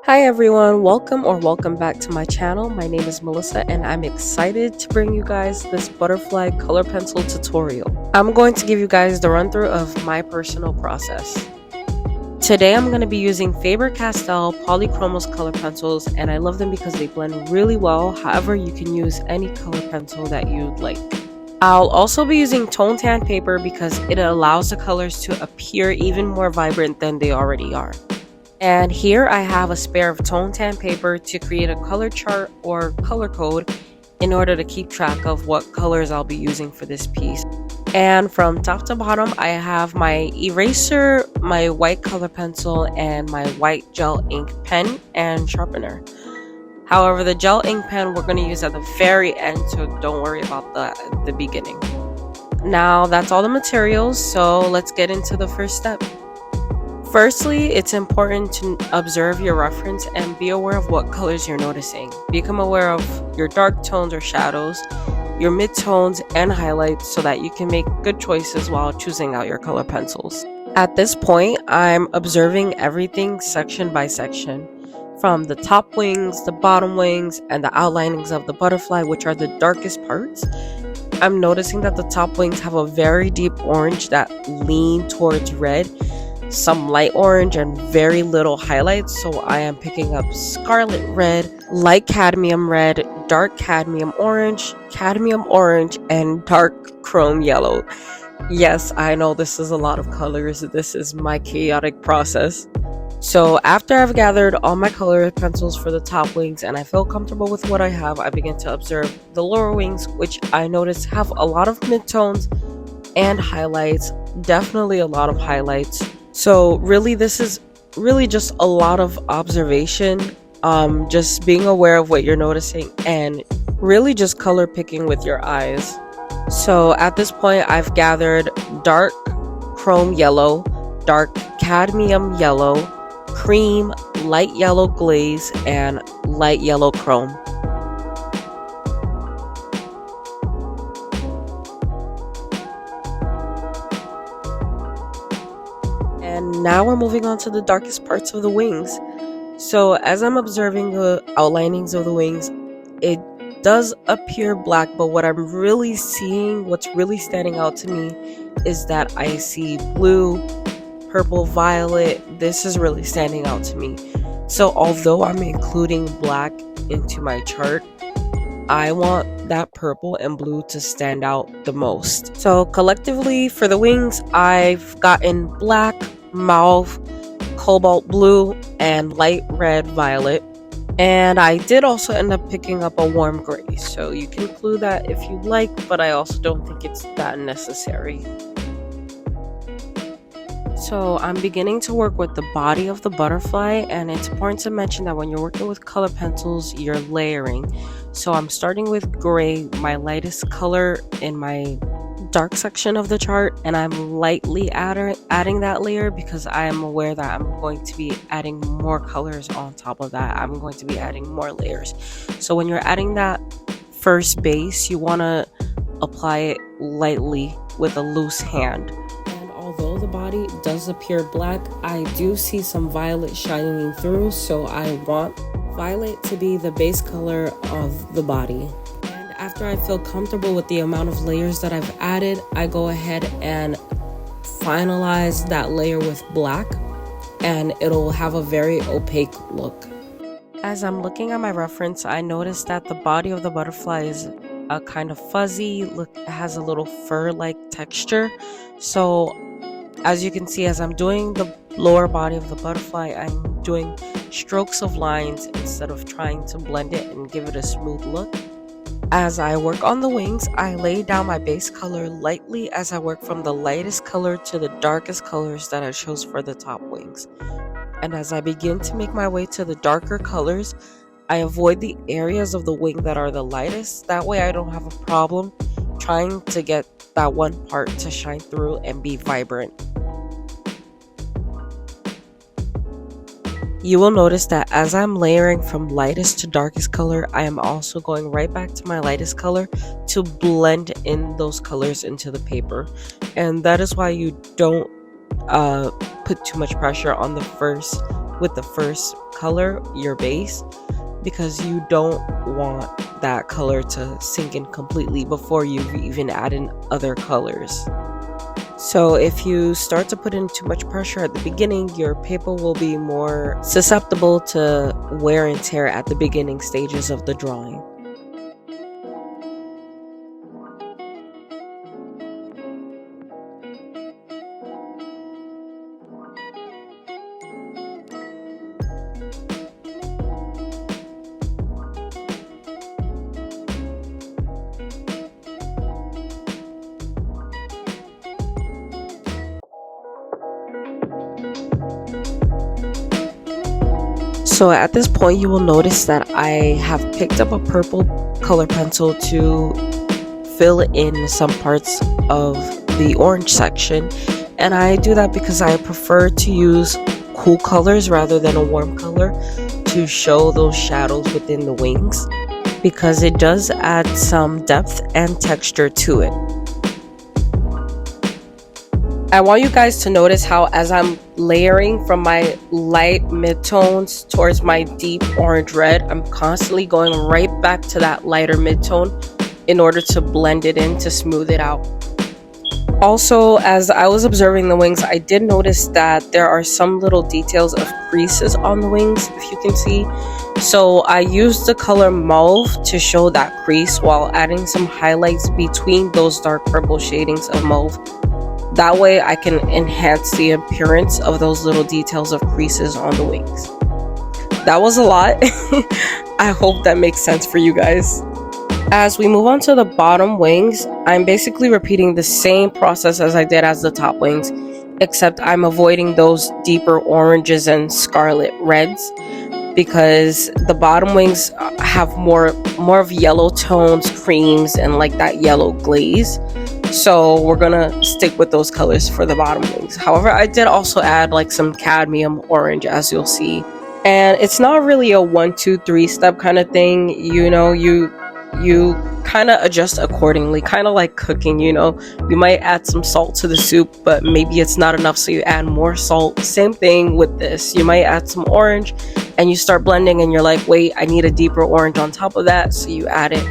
Hi everyone, welcome back to my channel. My name is Melissa and I'm excited to bring you guys this butterfly color pencil tutorial. I'm going to give you guys the run through of my personal process. Today I'm going to be using Faber Castell Polychromos color pencils, and I love them because they blend really well. However, you can use any color pencil that you'd like. I'll also be using tone tan paper because it allows the colors to appear even more vibrant than they already are. And here I have a spare of tone tan paper to create a color chart or color code in order to keep track of what colors I'll be using for this piece. And from top to bottom, I have my eraser, my white color pencil, and my white gel ink pen and sharpener. However, the gel ink pen we're going to use at the very end, so don't worry about the beginning. Now that's all the materials, so let's get into the first step. Firstly, it's important to observe your reference and be aware of what colors you're noticing. Become aware of your dark tones or shadows, your mid-tones and highlights so that you can make good choices while choosing out your color pencils. At this point, I'm observing everything section by section, from the top wings, the bottom wings, and the outlinings of the butterfly, which are the darkest parts. I'm noticing that the top wings have a very deep orange that lean towards red, some light orange, and very little highlights, so I am picking up scarlet red, light cadmium red, dark cadmium orange, and dark chrome yellow. Yes, I know this is a lot of colors. This is my chaotic process. So after I've gathered all my color pencils for the top wings and I feel comfortable with what I have, I begin to observe the lower wings, which I notice have a lot of midtones and highlights, definitely a lot of highlights. So really, this is really just a lot of observation, just being aware of what you're noticing and really just color picking with your eyes. So at this point, I've gathered dark chrome yellow, dark cadmium yellow, cream, light yellow glaze, and light yellow chrome. And now we're moving on to the darkest parts of the wings. So as I'm observing the outlinings of the wings, it does appear black, but what I'm really seeing, what's really standing out to me, is that I see blue, purple, violet. This is really standing out to me. So although I'm including black into my chart, I want that purple and blue to stand out the most. So collectively for the wings, I've gotten black, mauve, cobalt blue, and light red violet. And I did also end up picking up a warm gray, so you can include that if you'd like, but I also don't think it's that necessary. So I'm beginning to work with the body of the butterfly, and it's important to mention that when you're working with color pencils, you're layering. So I'm starting with gray, my lightest color in my dark section of the chart, and I'm lightly adding that layer because I am aware that I'm going to be adding more colors on top of that. I'm going to be adding more layers. So when you're adding that first base, you want to apply it lightly with a loose hand. And although the body does appear black, I do see some violet shining through, so I want violet to be the base color of the body. After I feel comfortable with the amount of layers that I've added, I go ahead and finalize that layer with black, and it'll have a very opaque look. As I'm looking at my reference, I noticed that the body of the butterfly is a kind of fuzzy, has a little fur-like texture. So as you can see, as I'm doing the lower body of the butterfly, I'm doing strokes of lines instead of trying to blend it and give it a smooth look. As I work on the wings, I lay down my base color lightly as I work from the lightest color to the darkest colors that I chose for the top wings. And as I begin to make my way to the darker colors, I avoid the areas of the wing that are the lightest. That way I don't have a problem trying to get that one part to shine through and be vibrant. You will notice that as I'm layering from lightest to darkest color, I am also going right back to my lightest color to blend in those colors into the paper. And that is why you don't put too much pressure on the first with the first color, your base, because you don't want that color to sink in completely before you've even add in other colors. So if you start to put in too much pressure at the beginning, your paper will be more susceptible to wear and tear at the beginning stages of the drawing. So at this point, you will notice that I have picked up a purple color pencil to fill in some parts of the orange section. And I do that because I prefer to use cool colors rather than a warm color to show those shadows within the wings, because it does add some depth and texture to it. I want you guys to notice how as I'm layering from my light midtones towards my deep orange red, I'm constantly going right back to that lighter midtone in order to blend it in, to smooth it out. Also, as I was observing the wings, I did notice that there are some little details of creases on the wings, if you can see. So I used the color mauve to show that crease while adding some highlights between those dark purple shadings of mauve. That way I can enhance the appearance of those little details of creases on the wings. That was a lot. I hope that makes sense for you guys. As we move on to the bottom wings, I'm basically repeating the same process as I did as the top wings, except I'm avoiding those deeper oranges and scarlet reds, because the bottom wings have more of yellow tones, creams, and like that yellow glaze. So we're gonna stick with those colors for the bottom wings. However, I did also add like some cadmium orange, as you'll see. And it's not really a 1, 2, 3 step kind of thing. You know, you kind of adjust accordingly, kind of like cooking. You know, you might add some salt to the soup, but maybe it's not enough, so you add more salt. Same thing with this. You might add some orange and you start blending and you're like, wait, I need a deeper orange on top of that, so you add it.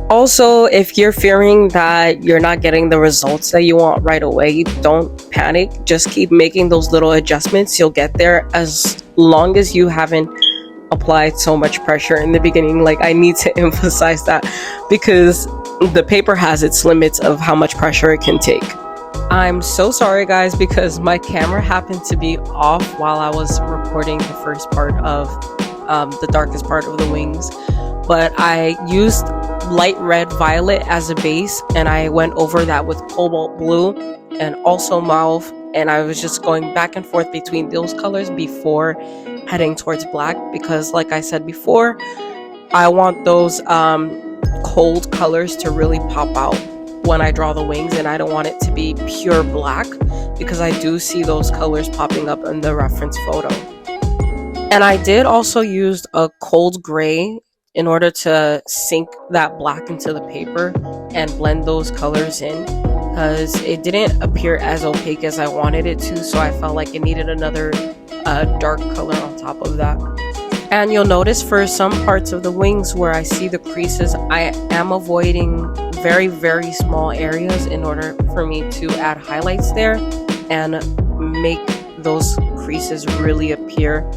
Also, if you're fearing that you're not getting the results that you want right away, don't panic. Just keep making those little adjustments. You'll get there, as long as you haven't applied so much pressure in the beginning. Like, I need to emphasize that, because the paper has its limits of how much pressure it can take. I'm so sorry guys, because my camera happened to be off while I was recording the first part of the darkest part of the wings. But I used light red violet as a base, and I went over that with cobalt blue and also mauve, and I was just going back and forth between those colors before heading towards black, because like I said before, I want those cold colors to really pop out when I draw the wings, and I don't want it to be pure black, because I do see those colors popping up in the reference photo. And I did also use a cold gray in order to sink that black into the paper and blend those colors in, because it didn't appear as opaque as I wanted it to, so I felt like it needed another dark color on top of that. And you'll notice for some parts of the wings where I see the creases, I am avoiding very, very small areas in order for me to add highlights there and make those creases really appear,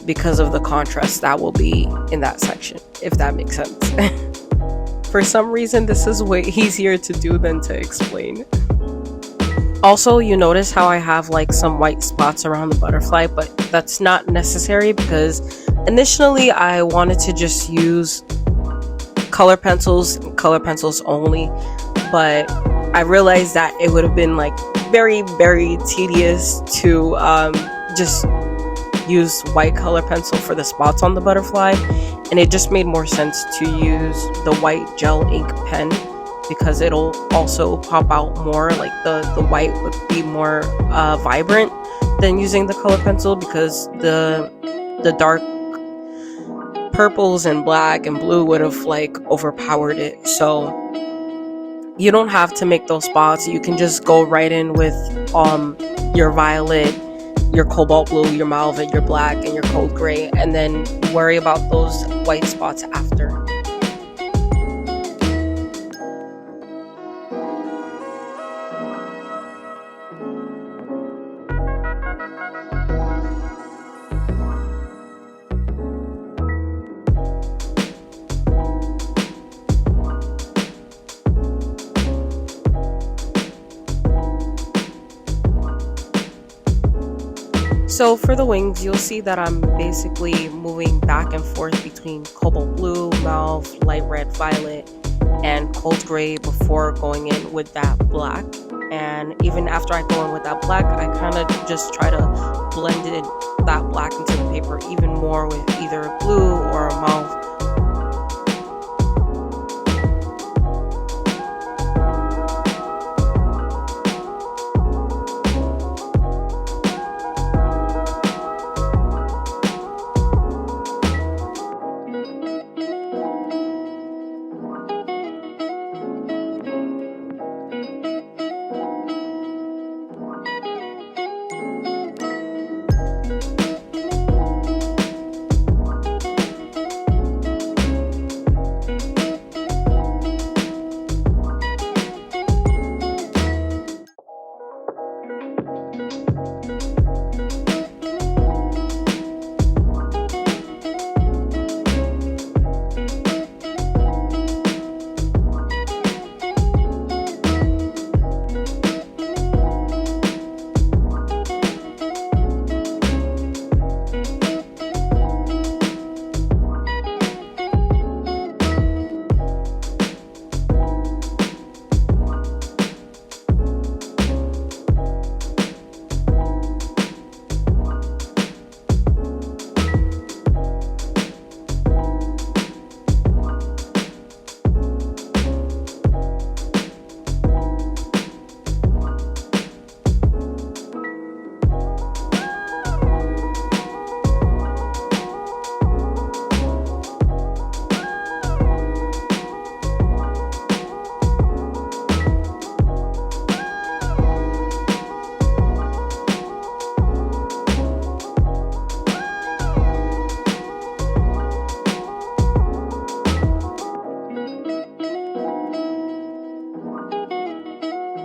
because of the contrast that will be in that section, if that makes sense. For some reason, this is way easier to do than to explain. Also, you notice how I have like some white spots around the butterfly, but that's not necessary, because initially I wanted to just use color pencils only, but I realized that it would have been like very, very tedious to just use white color pencil for the spots on the butterfly, and it just made more sense to use the white gel ink pen, because it'll also pop out more, like the white would be more vibrant than using the color pencil, because the dark purples and black and blue would have like overpowered it. So you don't have to make those spots. You can just go right in with your violet your cobalt blue, your mauve, and your black, and your cold gray, and then worry about those white spots after. So for the wings, you'll see that I'm basically moving back and forth between cobalt blue, mauve, light red, violet, and cold gray before going in with that black. And even after I go in with that black, I kind of just try to blend that black into the paper even more with either a blue or a mauve.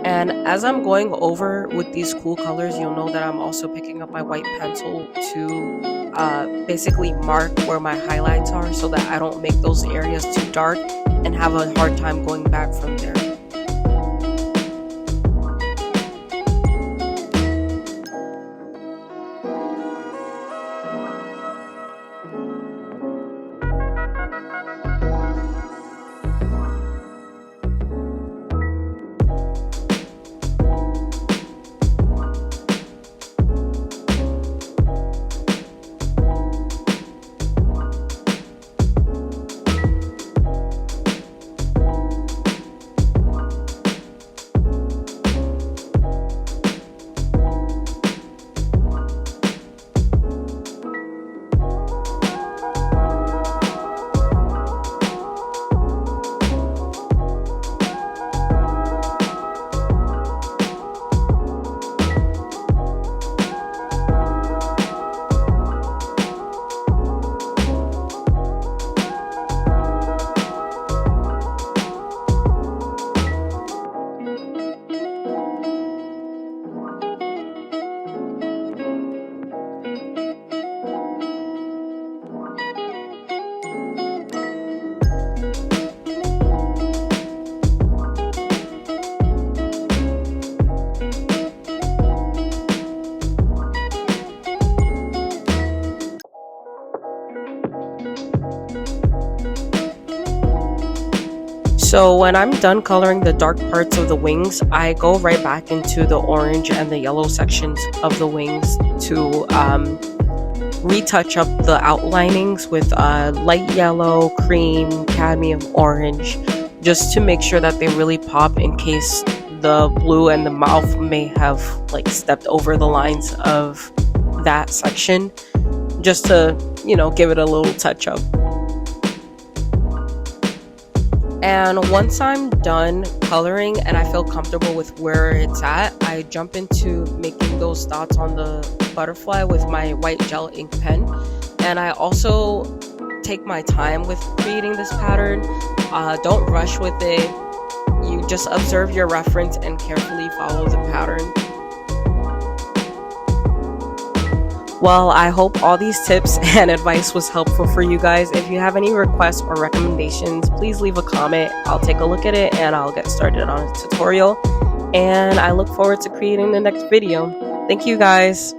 And as I'm going over with these cool colors, you'll know that I'm also picking up my white pencil to basically mark where my highlights are so that I don't make those areas too dark and have a hard time going back from there. So when I'm done coloring the dark parts of the wings, I go right back into the orange and the yellow sections of the wings to retouch up the outlinings with light yellow, cream, cadmium, orange, just to make sure that they really pop in case the blue and the mauve may have like stepped over the lines of that section, just to, you know, give it a little touch up. And once I'm done coloring and I feel comfortable with where it's at, I jump into making those dots on the butterfly with my white gel ink pen. And I also take my time with creating this pattern. Don't rush with it. You just observe your reference and carefully follow the pattern. Well, I hope all these tips and advice was helpful for you guys. If you have any requests or recommendations, please leave a comment. I'll take a look at it and I'll get started on a tutorial. And I look forward to creating the next video. Thank you guys.